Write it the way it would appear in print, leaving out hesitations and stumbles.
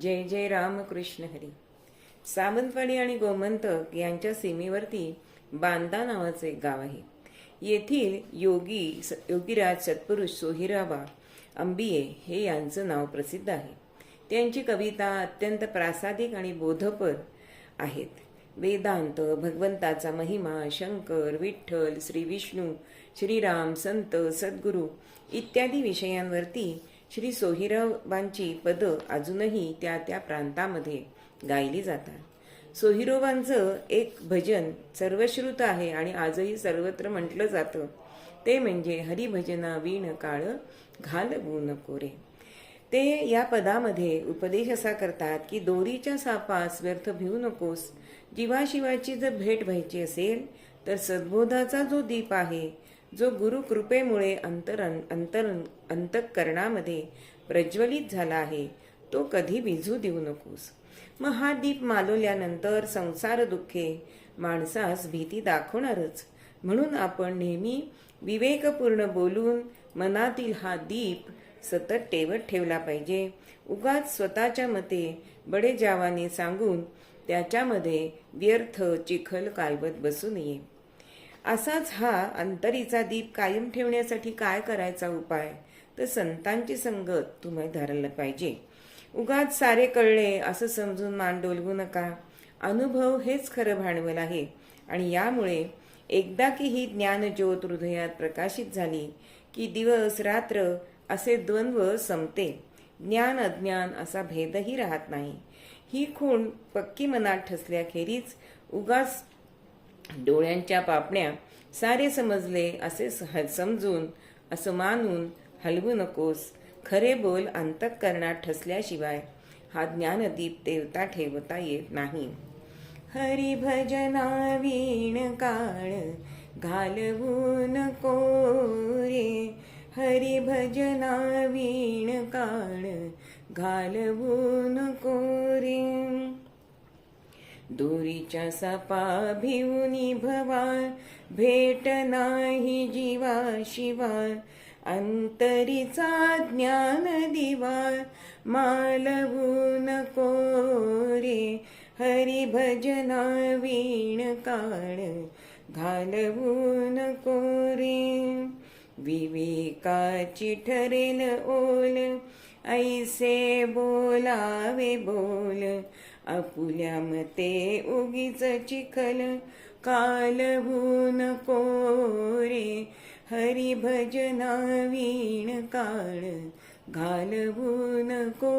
जय जय राम कृष्ण हरी. सावंतवाडी आणि गोमंतक यांच्या सीमेवरती बांदा नावाचे एक गाव आहे. येथील योगीराज सत्पुरुष सोहिराबा अंबिये हे यांचं नाव प्रसिद्ध आहे. त्यांची कविता अत्यंत प्रासादिक आणि बोधपर आहेत. वेदांत, भगवंताचा महिमा, शंकर, विठ्ठल, श्री विष्णू, श्रीराम, संत, सद्गुरू इत्यादी विषयांवरती श्री सोहिरोबांची पदं अजूनही त्या त्या प्रांतामध्ये गायली जातात. सोहिरोबांचं एक भजन सर्वश्रुत आहे आणि आजही सर्वत्र म्हटलं जातं, ते म्हणजे हरिभजना वीण काळ घालवू नको रे. ते या पदामध्ये उपदेश असा करतात की दोरीच्या सापास व्यर्थ भिवू नकोस. जीवाशिवाची जर भेट व्हायची असेल तर सद्बोधाचा जो दीप आहे, जो गुरु कृपेमुळे अंतःकरणामध्ये प्रज्वलित झाला आहे, तो कधी विझू देऊ नकोस. मग हा दीप मालवल्यानंतर संसार दुःखे माणसास भीती दाखवणारच. म्हणून आपण नेहमी विवेकपूर्ण बोलून मनातील हा दीप सतत तेवत ठेवला पाहिजे. उगाच स्वतःच्या मते बडेजावाने सांगून त्याच्यामध्ये व्यर्थ चिखल कालवत बसू नये. असाच हा अंतरीचा दीप कायम ठेवण्यासाठी काय करायचा उपाय, तर संतांची संगत तुम्ही धरायला पाहिजे. उगाच सारे कळले असं समजून मान डोलवू नका. अनुभव हेच खरं भांडवल आहे आणि यामुळे एकदा की ही ज्ञानज्योत हृदयात प्रकाशित झाली की दिवस रात्र असे द्वंद्व संपते. ज्ञान अज्ञान असा भेदही राहत नाही. ही खूण पक्की मनात ठसल्याखेरीज उगाच डोळ्यांच्या पापण्या सारे समजले असे समजून असं मानून हलवू नकोस. खरे बोल अंतःकरणात ठसल्याशिवाय हा ज्ञानदीप देवता ठेवता येत नाही. हरिभजना वीण काळ घालवू नको रे. हरिभजना वीण काळ घालवू नको रे. दोरीच्या सापा भिवूनी भवा भेट नाही जीवाशिवा. अंतरीचा ज्ञान दिवा मालवू नको रे. हरिभजना वीण काळ घालवू नको रे. विवेकाची ठरेल ओल ऐसे बोलावे बोल. आपुल्या मते उगीच चिखल कालवू नको रे. हरिभजना वीण काळ घालवू नको